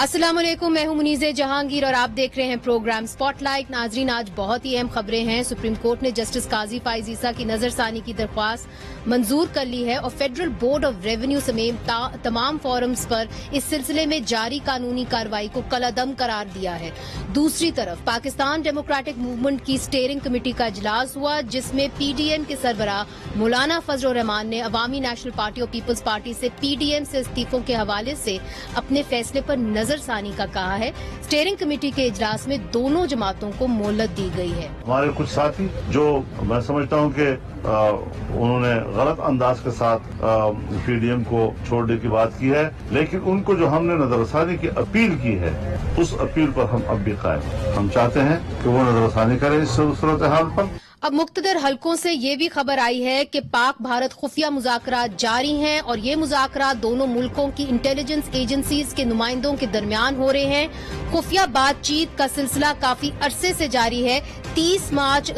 السلام علیکم، میں ہوں منیز جہانگیر اور آپ دیکھ رہے ہیں پروگرام سپاٹ لائٹ۔ ناظرین، آج بہت ہی اہم خبریں ہیں۔ سپریم کورٹ نے جسٹس قاضی فائز عیسیٰ کی نظر ثانی کی درخواست منظور کر لی ہے اور فیڈرل بورڈ آف ریونیو سمیت تمام فورمز پر اس سلسلے میں جاری قانونی کارروائی کو کالعدم قرار دیا ہے۔ دوسری طرف پاکستان ڈیموکریٹک موومنٹ کی اسٹیئرنگ کمیٹی کا اجلاس ہوا، جس میں پی ڈی ایم کے سربراہ مولانا فضل الرحمان نے عوامی نیشنل پارٹی اور پیپلز پارٹی سے پی ڈی ایم سے استعفوں کے حوالے سے اپنے فیصلے پر نظر ثانی کا کہا ہے۔ اسٹیئرنگ کمیٹی کے اجلاس میں دونوں جماعتوں کو مہلت دی گئی ہے۔ ہمارے کچھ ساتھی جو میں سمجھتا ہوں کہ انہوں نے غلط انداز کے ساتھ پی ڈی ایم کو چھوڑنے کی بات کی ہے، لیکن ان کو جو ہم نے نظر ثانی کی اپیل کی ہے اس اپیل پر ہم اب بھی قائم ہیں۔ ہم چاہتے ہیں کہ وہ نظر ثانی کریں اس صورتحال پر۔ اب مقتدر حلقوں سے یہ بھی خبر آئی ہے کہ پاک بھارت خفیہ مذاکرات جاری ہیں اور یہ مذاکرات دونوں ملکوں کی انٹیلیجنس ایجنسیز کے نمائندوں کے درمیان ہو رہے ہیں۔ خفیہ بات چیت کا سلسلہ کافی عرصے سے جاری ہے۔ 23 مارچ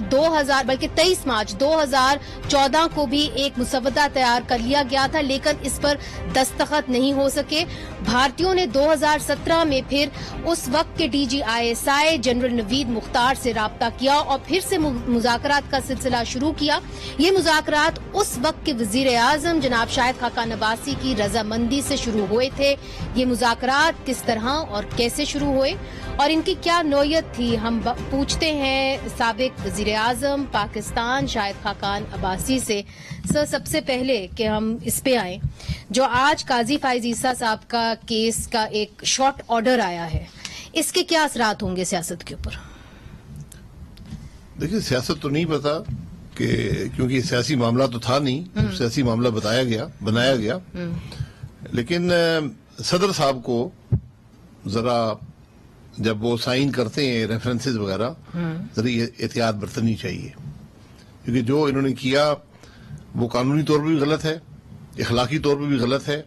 2014 کو بھی ایک مسودہ تیار کر لیا گیا تھا، لیکن اس پر دستخط نہیں ہو سکے۔ بھارتیوں نے 2017 میں پھر اس وقت کے D G I S I general Naveed Mukhtar سے رابطہ کیا اور پھر سے مذاکرات کا سلسلہ شروع کیا۔ یہ مذاکرات اس وقت کے وزیر اعظم جناب شاہد خاقان عباسی کی رضامندی سے شروع ہوئے تھے۔ یہ مذاکرات کس طرح اور کیسے شروع ہوئے اور ان کی کیا نوعیت تھی، ہم پوچھتے ہیں سابق وزیر اعظم پاکستان شاہد خاقان عباسی سے۔ سر، سب سے پہلے کہ ہم اس پہ آئیں، جو آج قاضی فائز عیسیٰ صاحب کا کیس کا ایک شارٹ آرڈر آیا ہے، اس کے کیا اثرات ہوں گے سیاست کے اوپر؟ دیکھیے، سیاست تو نہیں پتا کہ کیونکہ سیاسی معاملہ تو تھا نہیں، سیاسی معاملہ بنایا گیا، لیکن صدر صاحب کو ذرا جب وہ سائن کرتے ہیں ریفرنسز وغیرہ، ذرا احتیاط برتنی چاہیے، کیونکہ جو انہوں نے کیا وہ قانونی طور پر بھی غلط ہے، اخلاقی طور پر بھی غلط ہے،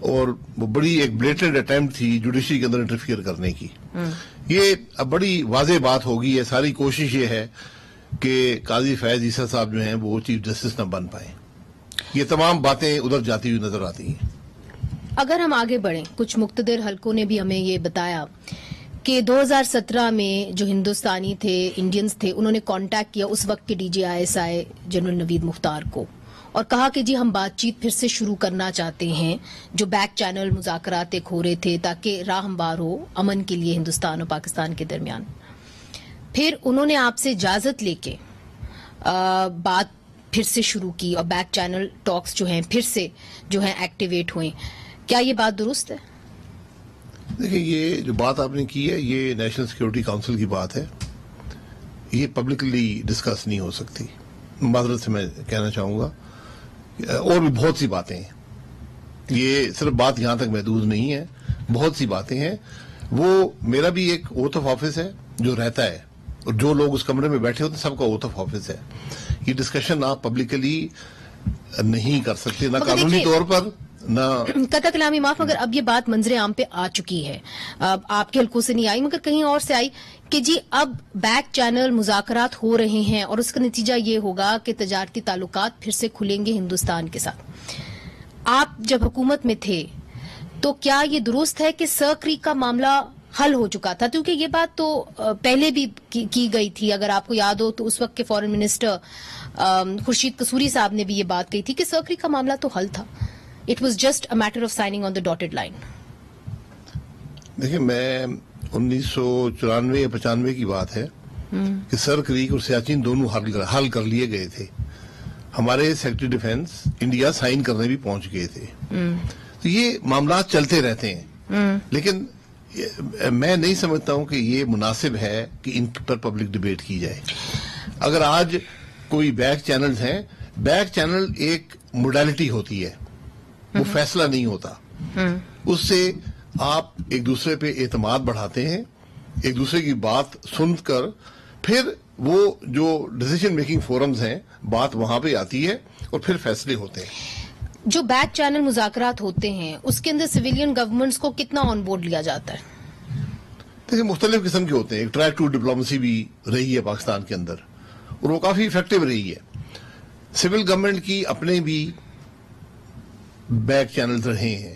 اور وہ بڑی ایک بلیٹنٹ اٹیمپٹ تھی جوڈیشری کے اندر انٹرفیئر کرنے کی۔ یہ اب بڑی واضح بات ہوگی ہے، ساری کوشش یہ ہے کہ قاضی فائز عیسیٰ صاحب جو ہیں وہ چیف جسٹس نہ بن پائیں۔ یہ تمام باتیں ادھر جاتی ہوئی نظر آتی ہیں۔ اگر ہم آگے بڑھیں، کچھ مقتدر حلقوں نے بھی ہمیں یہ بتایا کہ 2017 میں جو ہندوستانی تھے، انڈینز تھے، انہوں نے کانٹیکٹ کیا اس وقت کے D G I S I general Naveed Mukhtar کو اور کہا کہ جی ہم بات چیت پھر سے شروع کرنا چاہتے ہیں، جو بیک چینل مذاکرات ایک ہو رہے تھے تاکہ راہ ہموار ہو امن کے لیے ہندوستان اور پاکستان کے درمیان۔ پھر انہوں نے آپ سے اجازت لے کے بات پھر سے شروع کی اور بیک چینل ٹاکس جو ہیں پھر سے جو ہیں ایکٹیویٹ ہوئیں۔ کیا یہ بات درست ہے؟ دیکھیں، یہ جو بات آپ نے کی ہے یہ نیشنل سیکورٹی کونسل کی بات ہے، یہ پبلکلی ڈسکس نہیں ہو سکتی۔ معذرت سے میں کہنا چاہوں گا، اور بھی بہت سی باتیں ہیں، یہ صرف بات یہاں تک محدود نہیں ہے، بہت سی باتیں ہیں۔ وہ میرا بھی ایک اوتھ آف آفس ہے جو رہتا ہے، اور جو لوگ اس کمرے میں بیٹھے ہوتے ہیں سب کا اوتھ آف آفس ہے۔ یہ ڈسکشن آپ پبلکلی نہیں کر سکتے، نہ قانونی طور پر نہ قطع کلامی معاف، مگر اب یہ بات منظر عام پہ آ چکی ہے، آپ کے حلقوں سے نہیں آئی مگر کہیں اور سے آئی کہ جی اب بیک چینل مذاکرات ہو رہے ہیں اور اس کا نتیجہ یہ ہوگا کہ تجارتی تعلقات پھر سے کھلیں گے ہندوستان کے ساتھ۔ آپ جب حکومت میں تھے تو کیا یہ درست ہے کہ سرکری کا معاملہ حل ہو چکا تھا؟ کیونکہ یہ بات تو پہلے بھی کی گئی تھی، اگر آپ کو یاد ہو تو اس وقت کے فارن منسٹر خورشید قصوری صاحب نے بھی یہ بات کہی تھی کہ سرکری کا معاملہ تو حل تھا، it was just a matter of signing on the dotted line. دیکھیں، میں 1994 یا 95 کی بات ہے کہ سر کریک اور سیاچن دونوں حل کر لیے گئے تھے، ہمارے سیکرٹری ڈیفنس انڈیا سائن کرنے بھی پہنچ گئے تھے، تو یہ معاملات چلتے رہتے ہیں، لیکن میں نہیں سمجھتا ہوں کہ یہ مناسب ہے کہ ان پر پبلک ڈیبیٹ کی جائے۔ اگر آج کوئی بیک چینلز ہیں، بیک چینل ایک موڈیلٹی ہوتی ہے، وہ فیصلہ نہیں ہوتا، اس سے آپ ایک دوسرے پہ اعتماد بڑھاتے ہیں، ایک دوسرے کی بات سن کر پھر وہ جو ڈیسیژن میکنگ فورمز ہیں بات وہاں پہ آتی ہے اور پھر فیصلے ہوتے ہیں۔ جو بیک چینل مذاکرات ہوتے ہیں اس کے اندر سویلین گورنمنٹس کو کتنا آن بورڈ لیا جاتا ہے؟ دیکھیں، مختلف قسم کے ہوتے ہیں، ایک ٹرائی ٹو ڈپلومیسی بھی رہی ہے پاکستان کے اندر اور وہ کافی افیکٹو رہی ہے۔ سول گورنمنٹ کی اپنے بھی بیک چینلز رہے ہیں،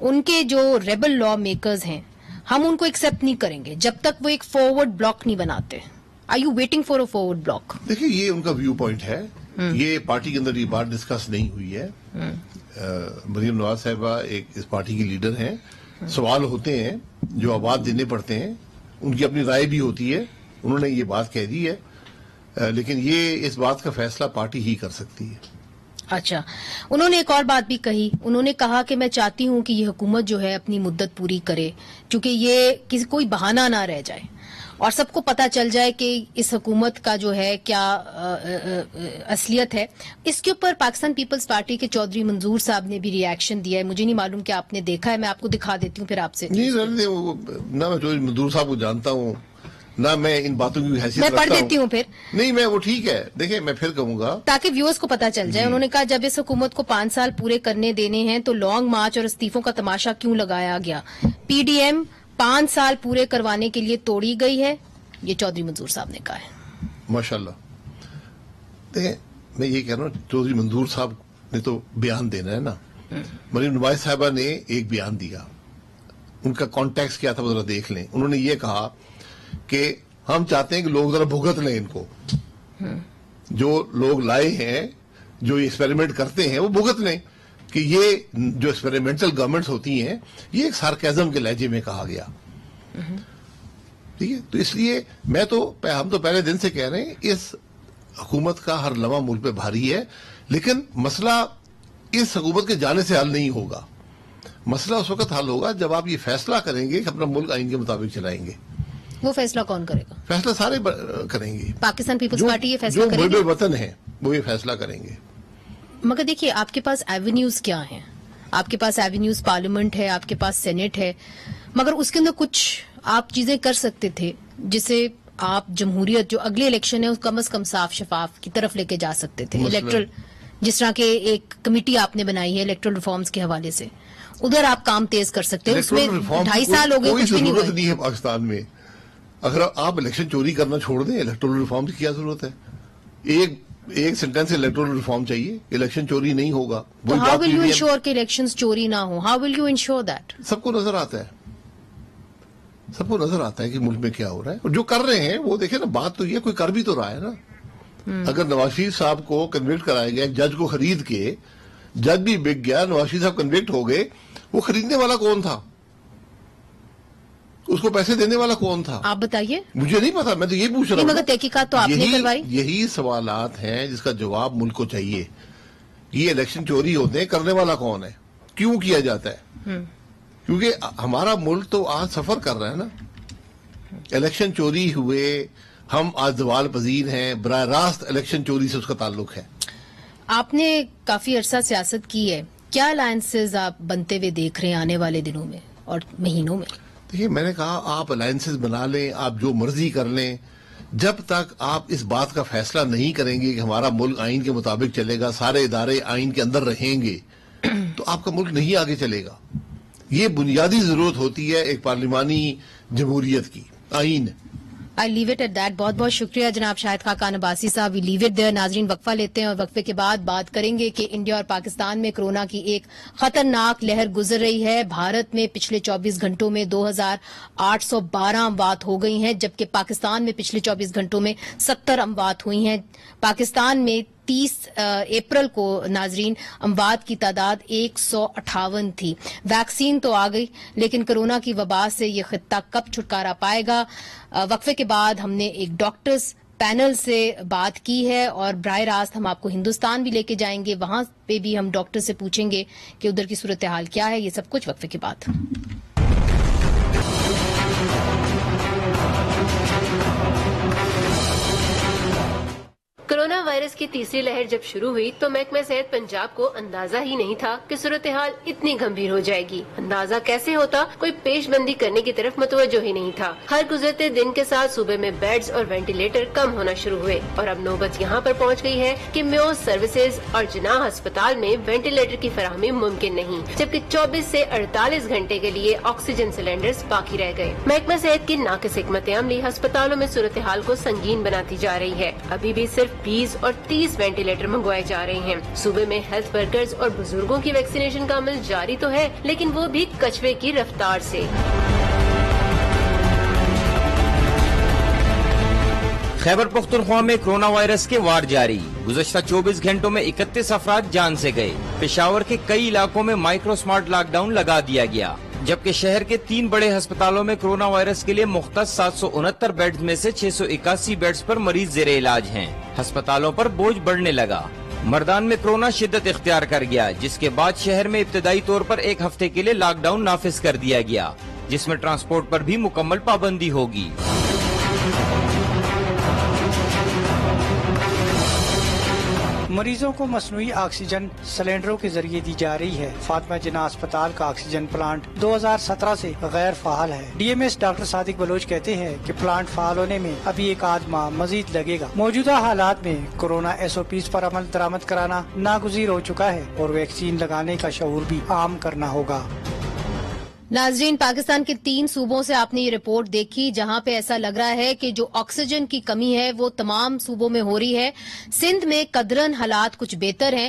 ان کے جو ریبل لا میکرز ہیں ہم ان کو ایکسپٹ نہیں کریں گے جب تک وہ ایک فارورڈ بلاک نہیں بناتے. Are you waiting for a forward block? دیکھیے یہ ان کا ویو پوائنٹ ہے, یہ پارٹی کے اندر یہ بات ڈسکس نہیں ہوئی ہے. مریم نواز صاحبہ ایک اس پارٹی کی لیڈر ہیں, سوال ہوتے ہیں جو آواز دینے پڑتے ہیں, ان کی اپنی رائے بھی ہوتی ہے, انہوں نے یہ بات کہہ دی ہے, لیکن یہ اس بات کا فیصلہ پارٹی ہی کر سکتی ہے. اچھا, انہوں نے ایک اور بات بھی کہی, انہوں نے کہا کہ میں چاہتی ہوں کہ یہ حکومت جو ہے اپنی مدت پوری کرے کیونکہ یہ کوئی بہانہ نہ رہ جائے اور سب کو پتا چل جائے کہ اس حکومت کا جو ہے کیا اصلیت ہے. اس کے اوپر پاکستان پیپلز پارٹی کے چودھری منظور صاحب نے بھی ری ایکشن دیا ہے. مجھے نہیں معلوم کہ آپ نے دیکھا ہے, میں آپ کو دکھا دیتی ہوں پھر آپ سے. نہیں نہ میں چودھری منظور صاحب کو جانتا ہوں نہ میں ان باتوں کی حیثیت میں پڑھ دیتی ہوں پھر. نہیں میں وہ ٹھیک ہے, دیکھیں میں پھر کہوں گا تاکہ ویورز کو پتا چل جائے. انہوں نے کہا جب اس حکومت کو 5 سال پورے کرنے دینے ہیں تو لانگ مارچ اور استعفوں کا تماشا کیوں لگایا گیا. پی ڈی ایم 5 سال پورے کروانے کے لیے توڑی گئی ہے, یہ چودھری منظور صاحب نے کہا ہے. ماشاءاللہ. دیکھیں میں یہ کہہ رہا ہوں چودھری منظور صاحب نے تو بیان دینا ہے نا. مریم نواز صاحبہ نے ایک بیان دیا, ان کا کانٹیکس کیا تھا وہ ذرا دیکھ لیں. انہوں نے یہ کہا کہ ہم چاہتے ہیں کہ لوگ ذرا بھگت لیں ان کو, جو لوگ لائے ہیں جو ایکسپیریمنٹ کرتے ہیں وہ بھگت لیں کہ یہ جو ایکسپیریمنٹل گورنمنٹس ہوتی ہیں یہ ایک سارکیزم کے لہجے میں کہا گیا. ٹھیک ہے, تو اس لیے ہم تو پہلے دن سے کہہ رہے ہیں اس حکومت کا ہر لمحہ ملک پہ بھاری ہے, لیکن مسئلہ اس حکومت کے جانے سے حل نہیں ہوگا. مسئلہ اس وقت حل ہوگا جب آپ یہ فیصلہ کریں گے کہ اپنا ملک آئین کے مطابق چلائیں گے. وہ فیصلہ کون کرے گا؟ فیصلہ سارے کریں گے. پاکستان پیپلز پارٹی یہ فیصلہ کرے گی. جو محب وطن ہیں وہ یہ فیصلہ کریں گے. مگر دیکھیے آپ کے پاس ایونیوز کیا ہیں, آپ کے پاس ایونیوز پارلیمنٹ ہے, آپ کے پاس سینٹ ہے, مگر اس کے اندر کچھ آپ چیزیں کر سکتے تھے جسے آپ جمہوریت جو اگلے الیکشن ہے اس کم از کم صاف شفاف کی طرف لے کے جا سکتے تھے. الیکٹرل جس طرح کے ایک کمیٹی آپ نے بنائی ہے الیکٹرل ریفارمز کے حوالے سے, ادھر آپ کام تیز کر سکتے ہیں. اس میں 2.5 سال ہو گئے, کچھ بھی نہیں ہوا. نہیں ہے پاکستان میں. اگر آپ الیکشن چوری کرنا چھوڑ دیں, الیکٹرل ریفارم کی کیا ضرورت ہے؟ ایک سینٹینس الیکٹرل ریفارم چاہیے, الیکشن چوری نہیں ہوگا. ہاؤ ول یو انشور کہ الیکشنز چوری نہ ہو؟ How will you ensure that? سب کو نظر آتا ہے, سب کو نظر آتا ہے کہ ملک میں کیا ہو رہا ہے, اور جو کر رہے ہیں وہ دیکھیں نا. بات تو یہ کوئی کر بھی تو رہا ہے نا. اگر نواز شریف صاحب کو کنوکٹ کرایا گیا, جج کو خرید کے, جج بھی بک گیا, نواز شریف صاحب کنوکٹ ہو گئے, وہ خریدنے والا کون تھا؟ اس کو پیسے دینے والا کون تھا؟ آپ بتائیے. مجھے نہیں پتا, میں تو یہ پوچھ رہا ہوں. مگر تحقیقات تو آپ نے کروائی. یہی سوالات ہیں جس کا جواب ملک کو چاہیے. یہ الیکشن چوری ہوتے ہیں, کرنے والا کون ہے, کیوں کیا جاتا ہے؟ کیونکہ ہمارا ملک تو آج سفر کر رہا ہے نا. الیکشن چوری ہوئے, ہم آج زوال پذیر ہیں, براہ راست الیکشن چوری سے اس کا تعلق ہے. آپ نے کافی عرصہ سیاست کی ہے, کیا الائنسز آپ بنتے ہوئے دیکھ رہے ہیں آنے والے دنوں میں اور مہینوں میں؟ دیکھیے میں نے کہا آپ الائنسز بنا لیں, آپ جو مرضی کر لیں, جب تک آپ اس بات کا فیصلہ نہیں کریں گے کہ ہمارا ملک آئین کے مطابق چلے گا, سارے ادارے آئین کے اندر رہیں گے, تو آپ کا ملک نہیں آگے چلے گا. یہ بنیادی ضرورت ہوتی ہے ایک پارلیمانی جمہوریت کی, آئین. آئی لیو اٹ ایٹ دیٹ. بہت بہت شکریہ جناب شاہد خاقان عباسی صاحب. وی لیو اٹ دیئر. ناظرین وقفہ لیتے ہیں اور وقفے کے بعد بات کریں گے کہ انڈیا اور پاکستان میں کورونا کی ایک خطرناک لہر گزر رہی ہے. بھارت میں پچھلے 24 گھنٹوں میں 2812 اموات ہو گئی ہیں, جبکہ پاکستان میں پچھلے 24 گھنٹوں میں 70 اموات ہوئی ہیں. پاکستان میں 30 اپریل کو ناظرین اموات کی تعداد 158 تھی. ویکسین تو آ گئی, لیکن کورونا کی وبا سے یہ خطہ کب چھٹکارا پائے گا؟ وقفے کے بعد ہم نے ایک ڈاکٹرز پینل سے بات کی ہے اور براہ راست ہم آپ کو ہندوستان بھی لے کے جائیں گے, وہاں پہ بھی ہم ڈاکٹر سے پوچھیں گے کہ ادھر کی صورتحال کیا ہے. یہ سب کچھ وقفے کے بعد. کورونا وائرس کی تیسری لہر جب شروع ہوئی تو محکمہ صحت پنجاب کو اندازہ ہی نہیں تھا کہ صورتحال اتنی گمبھیر ہو جائے گی. اندازہ کیسے ہوتا, کوئی پیش بندی کرنے کی طرف متوجہ ہی نہیں تھا. ہر گزرتے دن کے ساتھ صوبے میں بیڈز اور وینٹیلیٹر کم ہونا شروع ہوئے اور اب نوبت یہاں پر پہنچ گئی ہے کہ میو سروسز اور جناح ہسپتال میں وینٹیلیٹر کی فراہمی ممکن نہیں, جبکہ 24 سے 48 گھنٹے کے لیے آکسیجن سلنڈرز باقی رہ گئے. محکمہ صحت کی ناقص حکمت عملی ہسپتالوں میں صورتحال کو سنگین بناتی جا رہی ہے. ابھی بھی صرف 20 اور 30 وینٹیلیٹر منگوائے جا رہے ہیں۔ صوبے میں ہیلتھ ورکرز اور بزرگوں کی ویکسینیشن کا عمل جاری تو ہے، لیکن وہ بھی کچھوے کی رفتار سے۔ خیبر پختونخوا میں کرونا وائرس کے وار جاری، گزشتہ 24 گھنٹوں میں 31 افراد جان سے گئے۔ پشاور کے کئی علاقوں میں مائکرو سمارٹ لاک ڈاؤن لگا دیا گیا، جبکہ شہر کے 3 بڑے ہسپتالوں میں کرونا وائرس کے لیے مختص 769 بیڈز میں سے 681 بیڈز پر مریض زیر علاج ہیں۔ ہسپتالوں پر بوجھ بڑھنے لگا۔ مردان میں کرونا شدت اختیار کر گیا، جس کے بعد شہر میں ابتدائی طور پر 1 ہفتے کے لیے لاک ڈاؤن نافذ کر دیا گیا، جس میں ٹرانسپورٹ پر بھی مکمل پابندی ہوگی۔ مریضوں کو مصنوعی آکسیجن سلنڈروں کے ذریعے دی جا رہی ہے۔ فاطمہ جناح اسپتال کا آکسیجن پلانٹ 2017 سے غیر فعال ہے۔ ڈی ایم ایس ڈاکٹر صادق بلوچ کہتے ہیں کہ پلانٹ فعال ہونے میں ابھی 1 ماہ مزید لگے گا۔ موجودہ حالات میں کورونا SOPs پر عمل درآمد کرانا ناگزیر ہو چکا ہے اور ویکسین لگانے کا شعور بھی عام کرنا ہوگا۔ ناظرین، پاکستان کے 3 صوبوں سے آپ نے یہ رپورٹ دیکھی جہاں پہ ایسا لگ رہا ہے کہ جو آکسیجن کی کمی ہے وہ تمام صوبوں میں ہو رہی ہے۔ سندھ میں قدرن حالات کچھ بہتر ہیں۔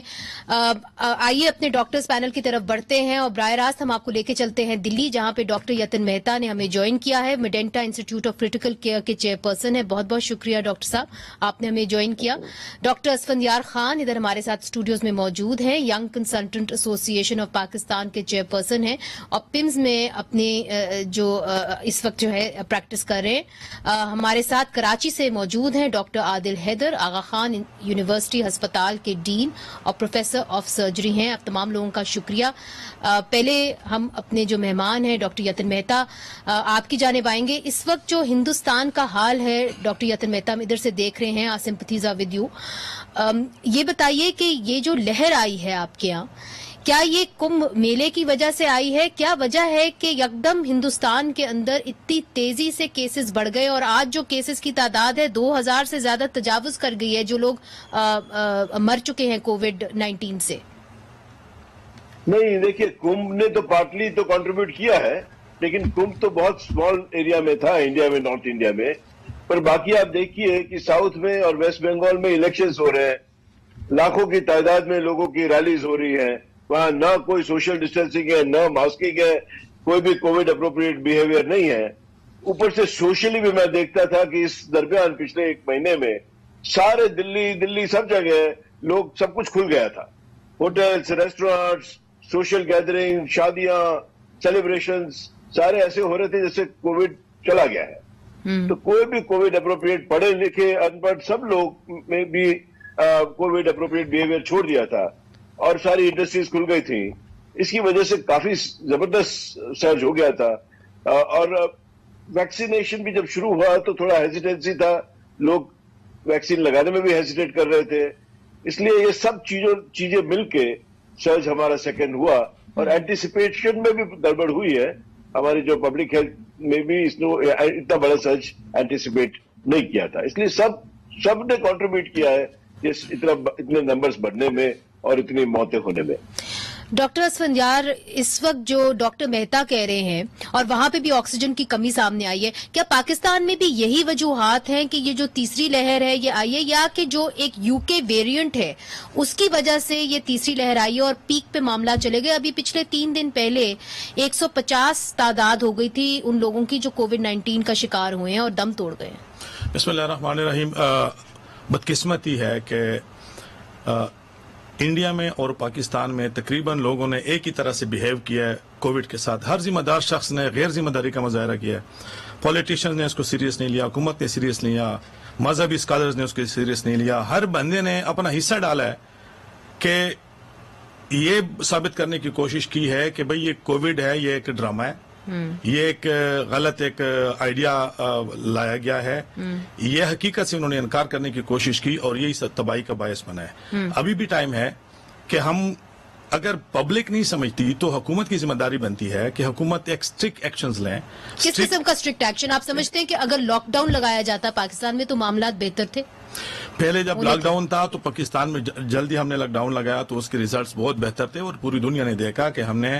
آئیے اپنے ڈاکٹرز پینل کی طرف بڑھتے ہیں اور براہ راست ہم آپ کو لے کے چلتے ہیں دلی، جہاں پہ ڈاکٹر یتن مہتا نے ہمیں جوائن کیا ہے۔ میڈینٹا انسٹیٹیوٹ آف کریٹیکل کیئر کے چیئرپرسن ہے۔ بہت بہت شکریہ ڈاکٹر صاحب، آپ نے ہمیں جوائن کیا۔ ڈاکٹر اسفندیار خان ادھر ہمارے ساتھ اسٹوڈیوز میں موجود ہیں، ینگ کنسلٹنٹ ایسوسی ایشن آف پاکستان کے چیئرپرسن ہیں اور پمز میں اپنے جو اس وقت جو ہے پریکٹس کر رہے ہیں۔ ہمارے ساتھ کراچی سے موجود ہیں ڈاکٹر عادل حیدر، آغا خان یونیورسٹی ہسپتال کے ڈین اور پروفیسر آف سرجری ہیں۔ آپ تمام لوگوں کا شکریہ۔ پہلے ہم اپنے جو مہمان ہیں ڈاکٹر یتن مہتا، آپ کی جانب آئیں گے۔ اس وقت جو ہندوستان کا حال ہے ڈاکٹر یتن مہتا، ہم ادھر سے دیکھ رہے ہیں، سمپتھیز آر ود یو۔ یہ بتائیے کہ یہ جو لہر آئی ہے آپ کے ہاں، کیا یہ کمبھ میلے کی وجہ سے آئی ہے؟ کیا وجہ ہے کہ یکدم ہندوستان کے اندر اتنی تیزی سے کیسز بڑھ گئے اور آج جو کیسز کی تعداد ہے 2000 سے زیادہ تجاوز کر گئی ہے، جو لوگ مر چکے ہیں کووڈ-19 سے؟ نہیں، دیکھیے، کمبھ نے تو پارٹلی تو کنٹریبیوٹ کیا ہے، لیکن کمبھ تو بہت اسمال ایریا میں تھا، انڈیا میں، نارتھ انڈیا میں۔ پر باقی آپ دیکھیے کہ ساؤتھ میں اور ویسٹ بنگال میں الیکشنز ہو رہے ہیں، لاکھوں کی تعداد میں لوگوں کی ریلیز ہو رہی ہیں، وہاں نہ کوئی سوشل ڈسٹینسنگ ہے، نہ ماسکنگ ہے، کوئی بھی کووڈ اپروپریٹ بیہیویئر نہیں ہے۔ اوپر سے سوشلی بھی میں دیکھتا تھا کہ اس درمیان پچھلے 1 مہینے میں سارے دلی سب جگہ لوگ سب کچھ کھل گیا تھا، ہوٹلز، ریسٹورانٹس، سوشل گیدرنگ، شادیاں، سیلیبریشنز سارے ایسے ہو رہے تھے جیسے کووڈ چلا گیا ہے۔ تو کوئی بھی کووڈ اپروپریٹ، پڑھے لکھے ان پڑھ سب لوگ میں بھی کووڈ اپروپریٹ بیہیویئر چھوڑ دیا تھا اور ساری انڈسٹریز کھل گئی تھیں۔ اس کی وجہ سے کافی زبردست سرج ہو گیا تھا، اور ویکسینیشن بھی جب شروع ہوا تو تھوڑا ہیزیٹینسی تھا، لوگ ویکسین لگانے میں بھی ہیزیٹیٹ کر رہے تھے۔ اس لیے یہ سب چیزیں مل کے سرج ہمارا سیکنڈ ہوا، اور اینٹیسپیشن میں بھی گڑبڑ ہوئی ہے ہماری، جو پبلک ہیلتھ میں بھی اس نے اتنا بڑا سرج اینٹیسپیٹ نہیں کیا تھا۔ اس لیے سب نے کنٹریبیوٹ کیا ہے اتنے نمبرز بڑھنے میں اور اتنی موتیں ہونے میں۔ ڈاکٹر اسفندیار، اس وقت جو ڈاکٹر مہتا کہہ رہے ہیں اور وہاں پہ بھی آکسیجن کی کمی سامنے آئی ہے، کیا پاکستان میں بھی یہی وجوہات ہیں کہ یہ جو تیسری لہر ہے یہ آئی ہے، یا کہ جو ایک UK ویریئنٹ ہے اس کی وجہ سے یہ تیسری لہر آئی ہے اور پیک پہ معاملہ چلے گئے؟ ابھی پچھلے 3 دن پہلے 150 تعداد ہو گئی تھی ان لوگوں کی جو کووڈ-19 کا شکار ہوئے ہیں اور دم توڑ گئے ہیں۔ بسم اللہ الرحمن الرحیم۔ بدقسمتی ہے کہ انڈیا میں اور پاکستان میں تقریباً لوگوں نے ایک ہی طرح سے بیہیو کیا ہے کووڈ کے ساتھ۔ ہر ذمہ دار شخص نے غیر ذمہ داری کا مظاہرہ کیا ہے۔ پولیٹیشنز نے اس کو سیریس نہیں لیا، حکومت نے سیریس نہیں لیا، مذہبی اسکالرز نے اس کو سیریس نہیں لیا۔ ہر بندے نے اپنا حصہ ڈالا ہے کہ یہ ثابت کرنے کی کوشش کی ہے کہ بھئی یہ کووڈ ہے، یہ ایک ڈرامہ ہے، یہ ایک غلط ایک آئیڈیا لایا گیا ہے۔ یہ حقیقت سے انہوں نے انکار کرنے کی کوشش کی اور یہی تباہی کا باعث بنا ہے۔ ابھی بھی ٹائم ہے کہ ہم، اگر پبلک نہیں سمجھتی تو حکومت کی ذمہ داری بنتی ہے کہ حکومت ایک اسٹرکٹ ایکشنز لیں۔ کس قسم کا اسٹرکٹ ایکشن؟ آپ سمجھتے ہیں کہ اگر لاک ڈاؤن لگایا جاتا پاکستان میں تو معاملات بہتر تھے؟ پہلے جب لاک ڈاؤن تھا تو پاکستان میں جلدی ہم نے لاک ڈاؤن لگایا تو اس کے ریزلٹس بہت بہتر تھے، اور پوری دنیا نے دیکھا کہ ہم نے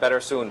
better soon.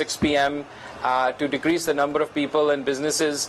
6 PM, to decrease the number of people and businesses,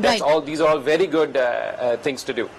That's all, these are all very good things to do.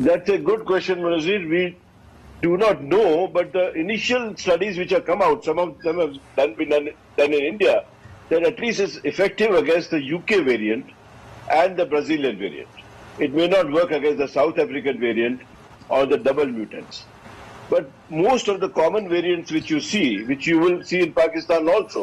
That's a good question, Munazir. We do not know, but the initial studies which have come out, some of them have been done in India, that at least is effective against the UK variant and the Brazilian variant. It may not work against the South African variant or the double mutants. But most of the common variants which you see, which you will see in Pakistan also,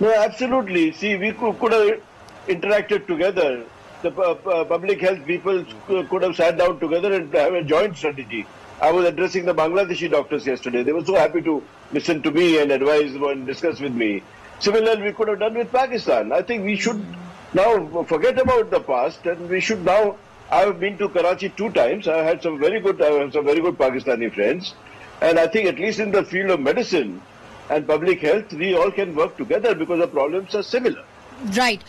No, absolutely. See, we could have interacted together. The public health people could have sat down together and have a joint strategy. I was addressing the Bangladeshi doctors yesterday. They were so happy to listen to me and advise and discuss with me. Similarly, we could have done with Pakistan. I think we should now forget about the past, and we should now. I have been to Karachi 2 times. I have some very good Pakistani friends, and I think at least in the field of medicine and public health, we all can work together because the problems are similar. Right,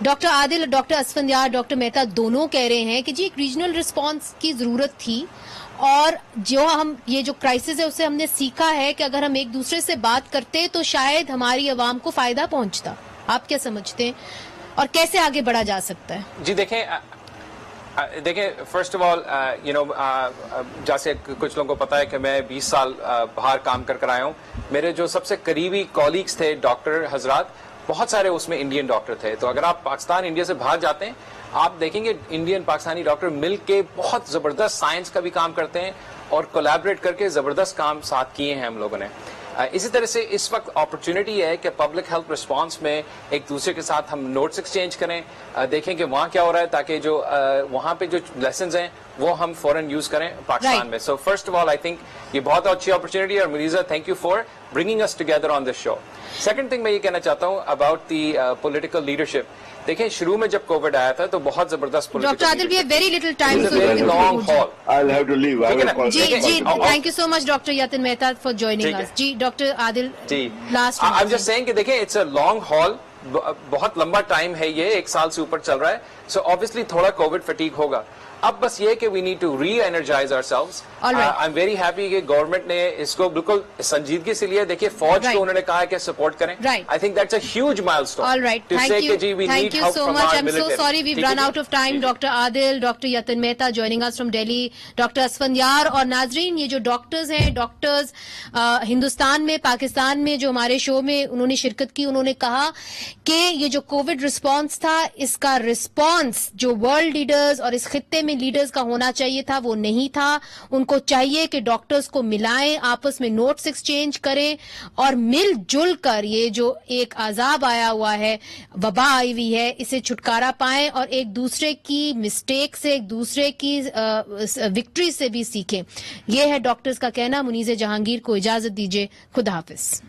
doctor Adil, doctor Asfandyar, doctor Mehta دونوں کہہ رہے ہیں کہ جی ایک regional response کی ضرورت تھی, اور جو ہم یہ جو کرائسس ہے اسے ہم نے سیکھا ہے کہ اگر ہم ایک دوسرے سے بات کرتے تو شاید ہماری عوام کو فائدہ پہنچتا. آپ کیا سمجھتے ہیں اور کیسے آگے بڑھا جا سکتا ہے؟ جی دیکھیں فرسٹ آف آل جیسے کچھ لوگوں کو پتا ہے کہ میں 20 سال باہر کام کر آیا ہوں. میرے جو سب سے قریبی کولیگز تھے ڈاکٹر حضرات, بہت سارے اس میں انڈین ڈاکٹر تھے. تو اگر آپ پاکستان انڈیا سے باہر جاتے ہیں آپ دیکھیں گے انڈین پاکستانی ڈاکٹر مل کے بہت زبردست سائنس کا بھی کام کرتے ہیں اور کولیبریٹ کر کے زبردست کام ساتھ کیے ہیں ہم لوگوں نے. اسی طرح سے اس وقت اپرچونٹی ہے کہ پبلک ہیلتھ رسپانس میں ایک دوسرے کے ساتھ ہم نوٹس ایکسچینج کریں, دیکھیں کہ وہاں کیا ہو رہا ہے, تاکہ جو وہاں پہ جو لیسنز ہیں وہ ہم فوراً یوز کریں پاکستان میں. So first of all I think یہ بہت اچھی اپرچونٹی ہے, اور مریضہ thank you for bringing us together on this show. Second thing میں یہ کہنا چاہتا ہوں اباؤٹ دی پولیٹیکل لیڈرشپ. دیکھیں شروع میں جب کووڈ آیا تھا تو بہت زبردست doctor Adil we have very little time, جی thank you so much doctor Yatin Mehta for joining us. جی doctor Adil last I'm just saying کہ دیکھیں اٹس اے لانگ ہال, بہت لمبا ٹائم ہے, یہ 1 سال سے اوپر چل رہا ہے. سو obviously تھوڑا کووڈ فٹیگ ہوگا. اب بس یہ کہ we need to reenergise ourselves. I am very happy کہ گورنمنٹ نے اس کو بالکل سنجیدگی سے لیا. دیکھیے فوج کو انہوں نے کہا کہ سپورٹ کریں. I think that's a huge milestone. All right, thank you so much. I'm so sorry we've run out of time. Doctor Adil, doctor Yatin Mehta joining us from Delhi, doctor Asfandyar. اور ناظرین یہ جو ڈاکٹرز ہیں, ڈاکٹرز ہندوستان میں پاکستان میں جو ہمارے شو میں انہوں نے شرکت کی, انہوں نے کہا کہ یہ جو کووڈ رسپانس تھا اس کا رسپانس جو ورلڈ لیڈرز اور اس خطے میں لیڈرز کا ہونا چاہیے تھا وہ نہیں تھا. ان کو چاہیے کہ ڈاکٹرز کو ملائیں, آپس میں نوٹس ایکسچینج کریں اور مل جل کر یہ جو ایک عذاب آیا ہوا ہے, وبا آئی ہوئی ہے, اسے چھٹکارا پائیں اور ایک دوسرے کی مسٹیک سے, ایک دوسرے کی وکٹری سے بھی سیکھیں. یہ ہے ڈاکٹرز کا کہنا. منیز جہانگیر کو اجازت دیجیے. خدا حافظ.